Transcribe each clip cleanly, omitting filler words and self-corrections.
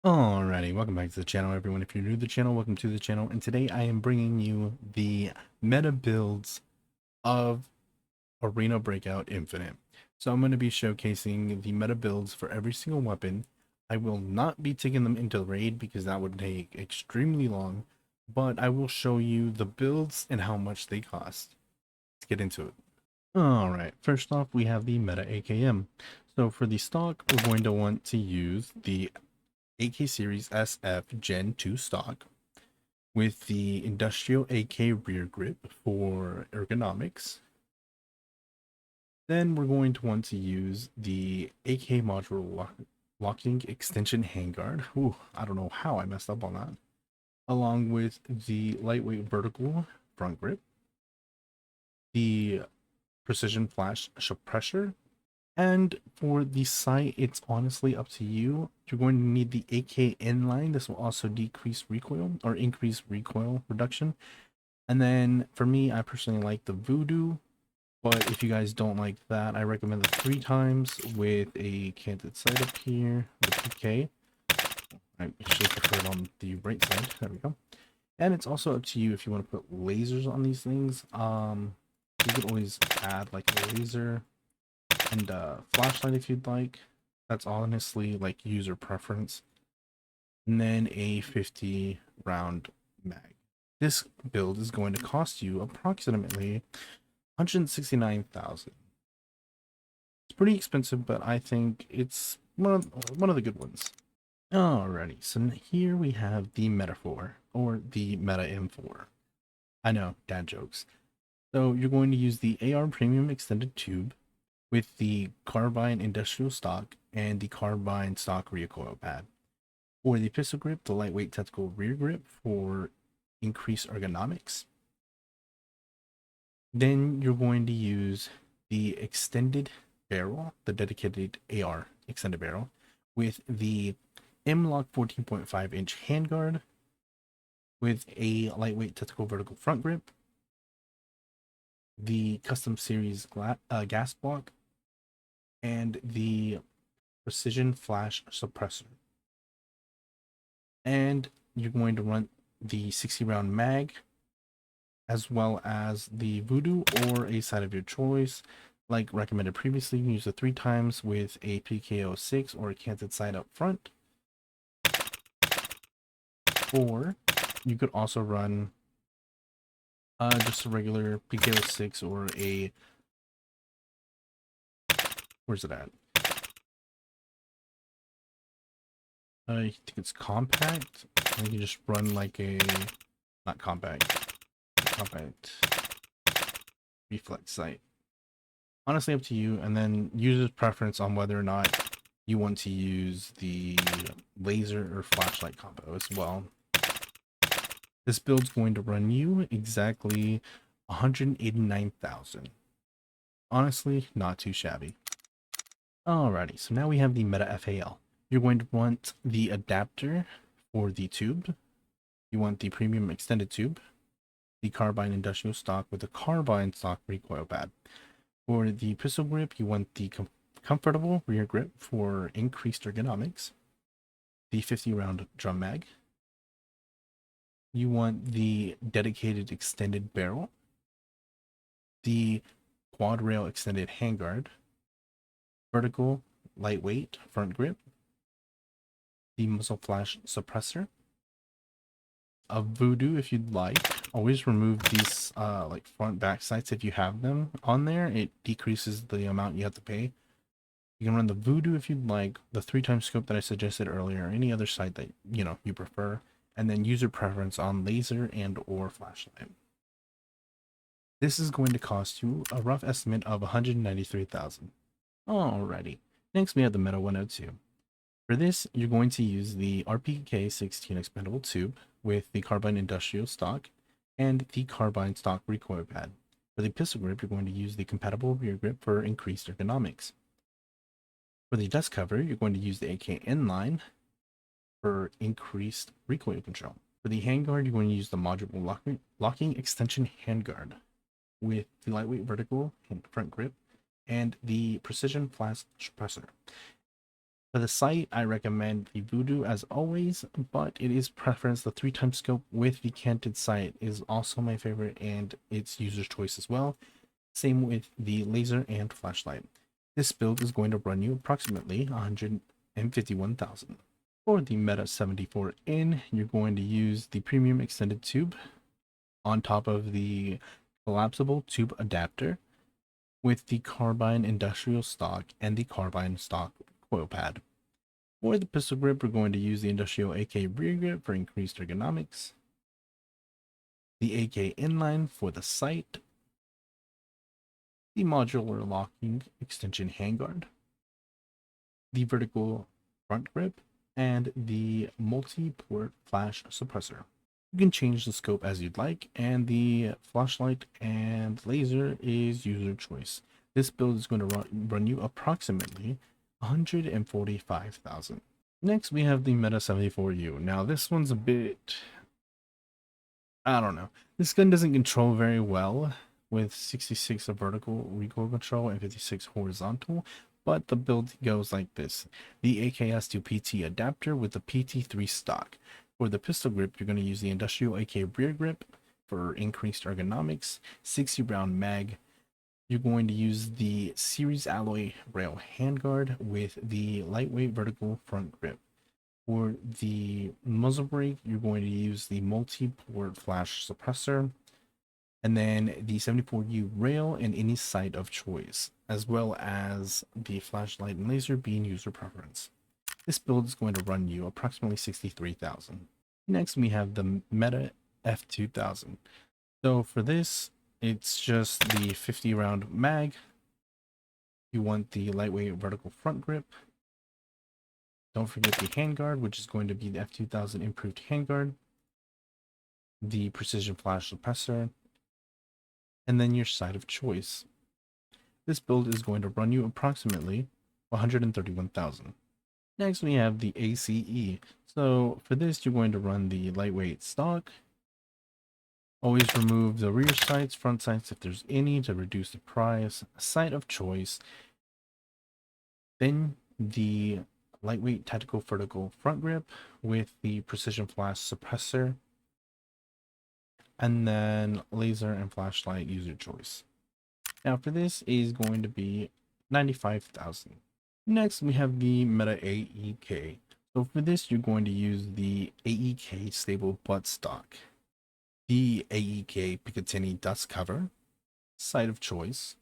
Alrighty, welcome back to the channel, everyone. If you're new to the channel, welcome to the channel. And today I am bringing you the meta builds of Arena Breakout Infinite. So I'm going to be showcasing the meta builds for every single weapon. I will not be taking them into raid because that would take extremely long, but I will show you the builds and how much they cost. Let's get into it. Alright, first off, we have the meta AKM. So for the stock, we're going to want to use the AK Series SF Gen 2 stock with the Industrial AK rear grip for ergonomics. Then we're going to want to use the AK module locking extension handguard. Ooh, I don't know how I messed up on that. Along with the lightweight vertical front grip, the precision flash suppressor. And for the sight, it's honestly up to you. You're going to need the AK inline. This will also decrease recoil or increase recoil reduction. And then for me, I personally like the Voodoo. But if you guys don't like that, I recommend the 3 times with a canted sight up here, the PK. I actually prefer it on the right side. There we go. And it's also up to you if you want to put lasers on these things. You could always add like a laser and flashlight if you'd like. That's honestly like user preference. And then a 50 round mag. This build is going to cost you approximately 169,000. It's pretty expensive, but I think it's one of the good ones. Alrighty, so here we have the Metaphor, or the Meta M4. I know, dad jokes. So you're going to use the AR Premium Extended Tube with the Carbine Industrial Stock and the Carbine Stock Recoil Pad. For the pistol grip, the lightweight tactical rear grip for increased ergonomics. Then you're going to use the extended barrel, the dedicated AR extended barrel, with the M-Lock 14.5-inch handguard, with a lightweight tactical vertical front grip, the custom series gas block, and the precision flash suppressor. And you're going to run the 60 round mag, as well as the Voodoo or a side of your choice. Like recommended previously, you can use it 3 times with a PKO6 or a canted sight up front. Or you could also run just a regular PKO6 or a, where's it at? I think it's compact. I think you just run like a, not compact, compact reflex sight. Honestly, up to you, and then user's preference on whether or not you want to use the laser or flashlight combo as well. This build's going to run you exactly 189,000. Honestly, not too shabby. Alrighty, so now we have the Meta FAL. You're going to want the adapter for the tube. You want the premium extended tube, the Carbine industrial stock with the Carbine stock recoil pad. For the pistol grip, you want the comfortable rear grip for increased ergonomics, the 50 round drum mag. You want the dedicated extended barrel, the quad rail extended handguard, vertical lightweight front grip, the muzzle flash suppressor, a Voodoo if you'd like. Always remove these like front back sights if you have them on there. It decreases the amount you have to pay. You can run the Voodoo if you'd like, the 3 times scope that I suggested earlier, or any other sight that you prefer, and then user preference on laser and or flashlight. This is going to cost you a rough estimate of 193,000. Alrighty, next we have the Meta 102. For this, you're going to use the RPK-16 expendable tube with the Carbine industrial stock and the Carbine stock recoil pad. For the pistol grip, you're going to use the compatible rear grip for increased ergonomics. For the dust cover, you're going to use the AK inline for increased recoil control. For the handguard, you're going to use the modular locking extension handguard with the lightweight vertical front grip and the precision flash suppressor. For the sight, I recommend the Voodoo as always, but it is preference. The 3x scope with the canted sight is also my favorite, and it's user's choice as well. Same with the laser and flashlight. This build is going to run you approximately 151,000. For the Meta 74N, you're going to use the premium extended tube on top of the collapsible tube adapter with the Carbine industrial stock and the Carbine stock coil pad. For the pistol grip, we're going to use the industrial AK rear grip for increased ergonomics, the AK inline for the sight, the modular locking extension handguard, the vertical front grip, and the multi-port flash suppressor. You can change the scope as you'd like, and the flashlight and laser is user choice. This build is going to run you approximately 145,000. Next, we have the Meta 74U. Now, this one's a bit, I don't know. This gun doesn't control very well with 66 of vertical recoil control and 56 horizontal, but the build goes like this. The AKS to PT adapter with the PT3 stock. For the pistol grip, you're going to use the industrial AK rear grip for increased ergonomics, 60 round mag. You're going to use the series alloy rail handguard with the lightweight vertical front grip. For the muzzle brake, you're going to use the multi-port flash suppressor, and then the 74U rail and any sight of choice, as well as the flashlight and laser being user preference. This build is going to run you approximately 63,000. Next, we have the Meta F2000. So for this, it's just the 50 round mag. You want the lightweight vertical front grip. Don't forget the handguard, which is going to be the F2000 improved handguard, the precision flash suppressor, and then your sight of choice. This build is going to run you approximately 131,000. Next, we have the ACE. So for this, you're going to run the lightweight stock. Always remove the rear sights, front sights if there's any to reduce the price. Sight of choice. Then the lightweight tactical vertical front grip with the precision flash suppressor. And then laser and flashlight user choice. Now for this is going to be 95,000. Next, we have the Meta AEK. So for this, you're going to use the AEK stable butt stock, the AEK Picatinny dust cover, sight of choice,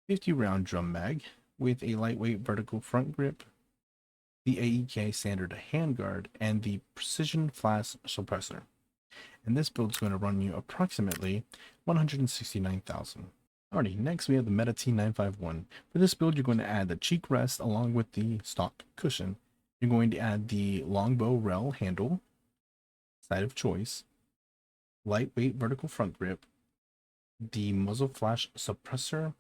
50 round drum mag with a lightweight vertical front grip, the AEK standard handguard, and the precision flash suppressor. And this build is going to run you approximately 169,000. Alrighty, next we have the Meta T951. For this build, you're going to add the cheek rest along with the stock cushion. You're going to add the longbow rail handle, sight of choice, lightweight vertical front grip, the muzzle flash suppressor,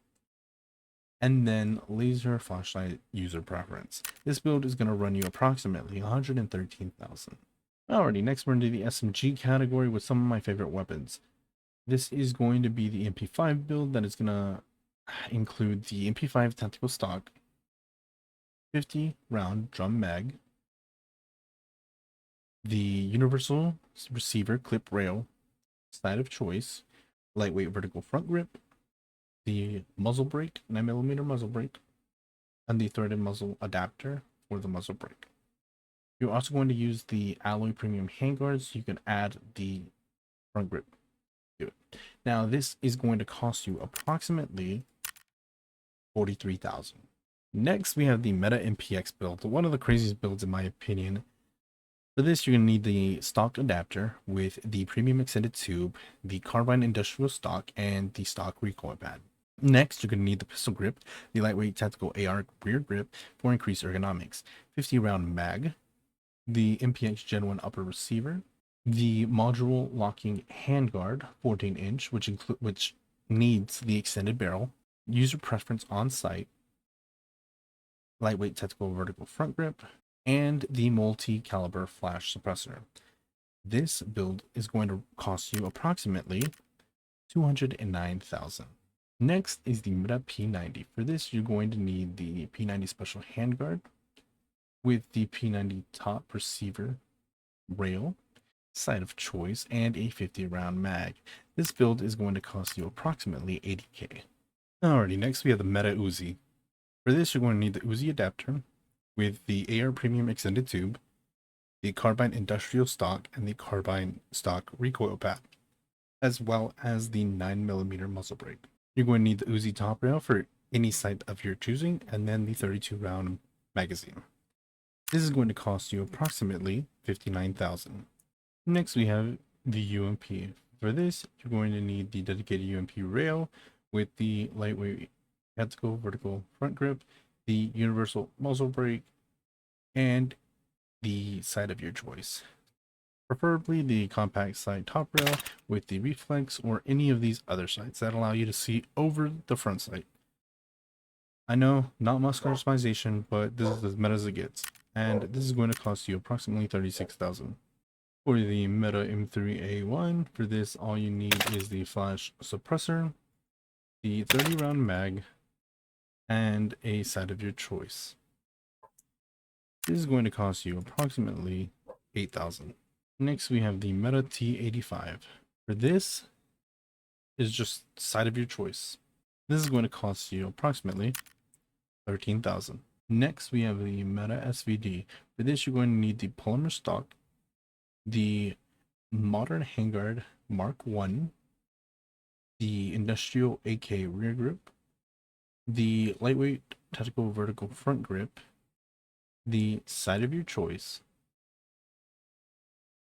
and then laser flashlight user preference. This build is going to run you approximately 113,000. Alrighty, next we're into the SMG category with some of my favorite weapons. This is going to be the MP5 build that is going to include the MP5 tactical stock, 50 round drum mag, the universal receiver clip rail, sight of choice, lightweight vertical front grip, the muzzle brake, 9mm muzzle brake, and the threaded muzzle adapter for the muzzle brake. You're also going to use the alloy premium handguards so you can add the front grip to it. Now this is going to cost you approximately 43,000. Next, we have the Meta MPX build, one of the craziest builds in my opinion. For this, you're going to need the stock adapter with the premium extended tube, the Carbine industrial stock, and the stock recoil pad. Next, you're going to need the pistol grip, the lightweight tactical AR rear grip for increased ergonomics, 50 round mag, the MPX Gen 1 upper receiver, the module locking handguard, 14-inch, which needs the extended barrel, user preference on site, lightweight tactical vertical front grip, and the multi-caliber flash suppressor. This build is going to cost you approximately 209,000. Next is the Meta P90. For this, you're going to need the P90 special handguard with the P90 top receiver rail, sight of choice, and a 50 round mag. This build is going to cost you approximately 80k. Alrighty, next we have the Meta Uzi. For this, you're going to need the Uzi adapter with the AR Premium Extended Tube, the Carbine Industrial Stock, and the Carbine Stock Recoil Pad, as well as the 9mm muzzle brake. You're going to need the Uzi top rail for any sight of your choosing, and then the 32 round magazine. This is going to cost you approximately 59,000. Next, we have the UMP. For this, you're going to need the dedicated UMP rail with the lightweight tactical vertical front grip, the universal muzzle brake, and the sight of your choice. Preferably the compact sight top rail with the reflex or any of these other sights that allow you to see over the front sight. I know, not much customization, but this is as meta as it gets, and this is going to cost you approximately 36,000. For the Meta M3A1, for this all you need is the flash suppressor, the 30 round mag, and a sight of your choice. This is going to cost you approximately 8,000. Next we have the Meta T85. For this is just sight of your choice. This is going to cost you approximately 13,000. Next we have the Meta SVD. For this you're going to need the polymer stock, the modern handguard Mark 1, the industrial AK rear grip, the lightweight tactical vertical front grip, the sight of your choice,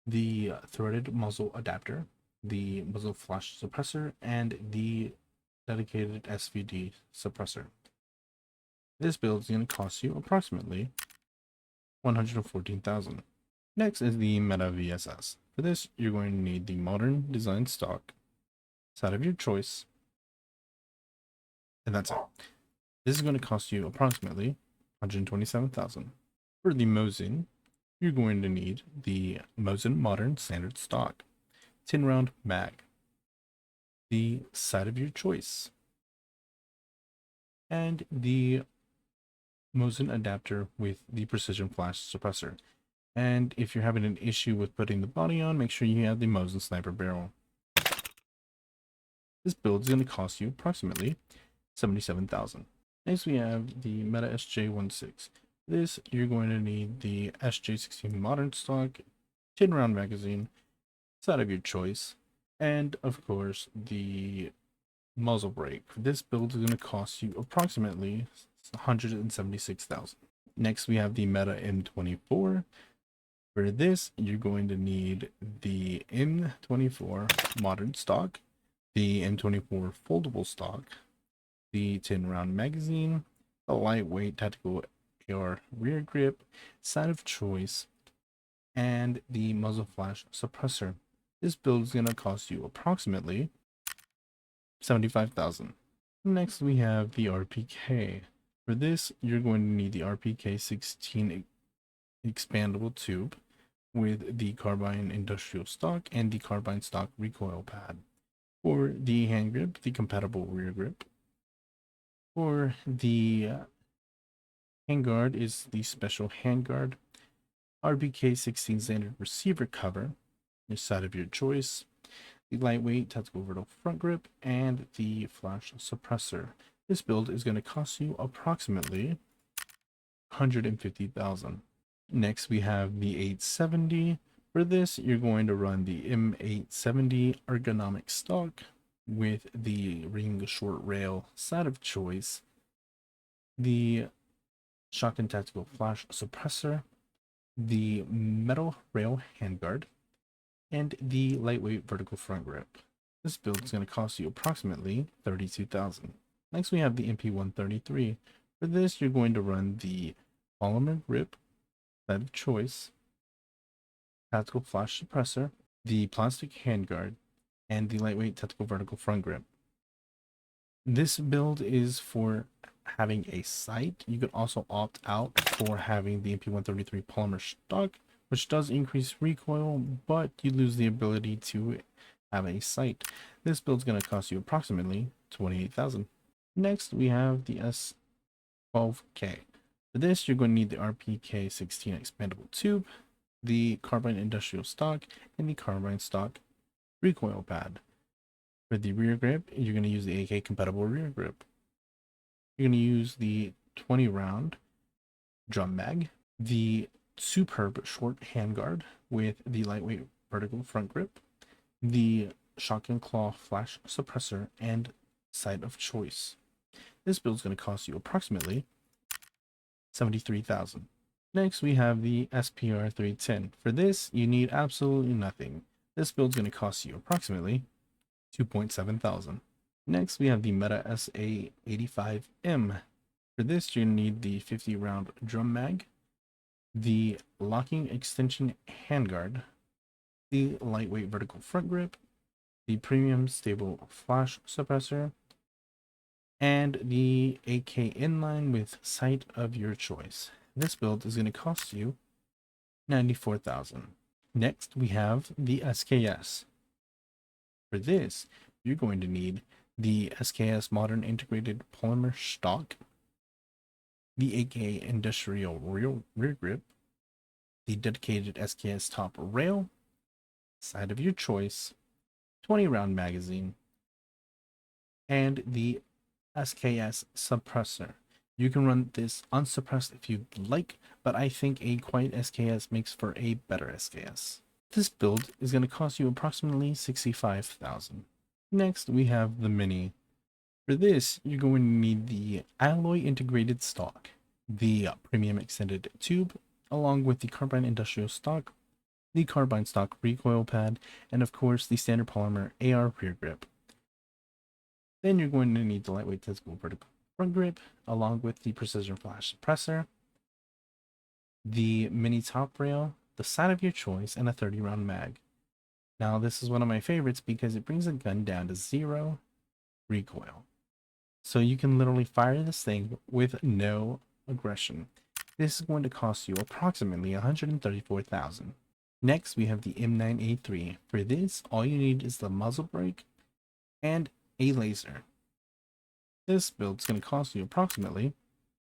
the threaded muzzle adapter, the muzzle flash suppressor, and the dedicated SVD suppressor. This build is going to cost you approximately 114,000. Next is the Meta VSS. For this, you're going to need the modern design stock, sight of your choice, and that's it. This is going to cost you approximately 127,000. For the Mosin, you're going to need the Mosin Modern Standard Stock, 10 round mag, the sight of your choice, and the Mosin adapter with the precision flash suppressor. And if you're having an issue with putting the body on, make sure you have the Mosin sniper barrel. This build is going to cost you approximately 77,000. Next we have the Meta SJ16. This you're going to need the SJ16 modern stock, 10 round magazine, sight of your choice, and of course the muzzle brake. This build is going to cost you approximately 176,000. Next we have the Meta M24. For this you're going to need the M24 modern stock, the M24 foldable stock, the 10 round magazine, the lightweight tactical AR rear grip, sight of choice, and the muzzle flash suppressor. This build is going to cost you approximately 75,000. Next we have the RPK. For this you're going to need the RPK 16 expandable tube with the Carbine industrial stock and the Carbine stock recoil pad. For the hand grip, the compatible rear grip. For the handguard is the special handguard, RPK 16 standard receiver cover, your sight of your choice, the lightweight tactical vertical front grip, and the flash suppressor. This build is going to cost you approximately 150,000. Next we have the 870. For this you're going to run the M870 ergonomic stock with the ring short rail sight of choice, the shotgun tactical flash suppressor, the metal rail handguard, and the lightweight vertical front grip. This build is going to cost you approximately 32,000. Next we have the MP133. For this you're going to run the polymer grip, sight of choice, tactical flash suppressor, the plastic handguard, and the lightweight tactical vertical front grip. This build is for having a sight. You could also opt out for having the MP133 polymer stock, which does increase recoil, but you lose the ability to have a sight. This build is going to cost you approximately 28,000. Next, we have the S12K. For this, you're going to need the RPK-16 expandable tube, the Carbine industrial stock, and the Carbine stock recoil pad. For the rear grip, you're going to use the AK compatible rear grip. You're going to use the 20 round drum mag, the superb short handguard with the lightweight vertical front grip, the shotgun claw flash suppressor, and sight of choice. This build is going to cost you approximately $73,000. Next, we have the SPR 310. For this, you need absolutely nothing. This build is going to cost you approximately $2,700. Next, we have the Meta SA85M. For this, you need the 50 round drum mag, the locking extension handguard, the lightweight vertical front grip, the premium stable flash suppressor, and the AK inline with sight of your choice. This build is going to cost you $94,000. Next, we have the SKS. For this, you're going to need the SKS Modern Integrated Polymer Stock, the AK Industrial Rear Grip, the dedicated SKS Top Rail, sight of your choice, 20 round magazine, and the SKS Suppressor. You can run this unsuppressed if you'd like, but I think a quiet SKS makes for a better SKS. This build is going to cost you approximately $65,000. Next, we have the Mini. For this, you're going to need the alloy integrated stock, the premium extended tube, along with the Carbine industrial stock, the Carbine stock recoil pad, and of course the standard polymer AR rear grip. Then you're going to need the lightweight tactical vertical front grip, along with the precision flash suppressor, the mini top rail, the sight of your choice, and a 30 round mag. Now this is one of my favorites because it brings the gun down to 0 recoil. So you can literally fire this thing with no aggression. This is going to cost you approximately $134,000. Next, we have the M9A3. For this, all you need is the muzzle brake and a laser. This build is going to cost you approximately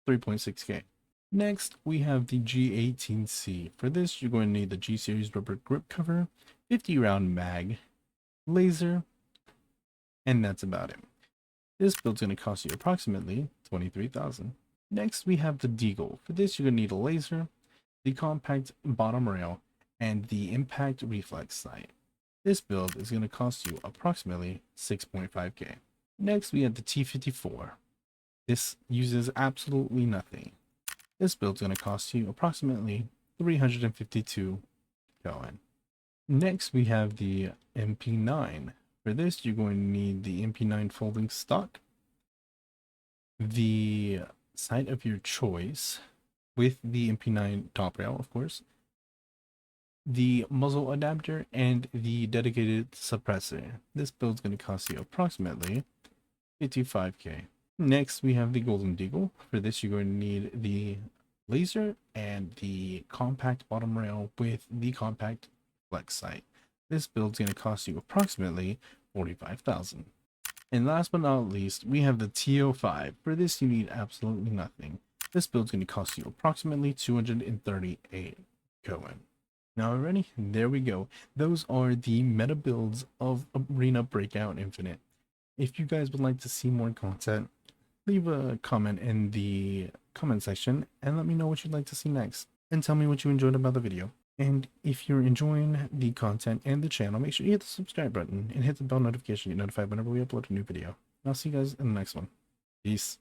$3.6K. Next, we have the G18C. For this, you're going to need the G Series rubber grip cover, 50 round mag, laser, and that's about it. This build's going to cost you approximately $23,000. Next, we have the Deagle. For this, you're going to need a laser, the compact bottom rail, and the impact reflex sight. This build is going to cost you approximately $6.5K. Next, we have the T54. This uses absolutely nothing. This build is going to cost you approximately $352 going. Next, we have the MP9. For this, you're going to need the MP9 folding stock, the sight of your choice with the MP9 top rail, of course, the muzzle adapter, and the dedicated suppressor. This build is going to cost you approximately $55K. Next, we have the Golden Deagle. For this, you're going to need the laser and the compact bottom rail with the compact flex sight. This build is going to cost you approximately $45,000. And last but not least, we have the TO5. For this, you need absolutely nothing. This build is going to cost you approximately $238 going. Now already, there we go. Those are the meta builds of Arena Breakout Infinite. If you guys would like to see more content, leave a comment in the comment section and let me know what you'd like to see next. And tell me what you enjoyed about the video. And if you're enjoying the content and the channel, make sure you hit the subscribe button and hit the bell notification to get notified whenever we upload a new video. And I'll see you guys in the next one. Peace.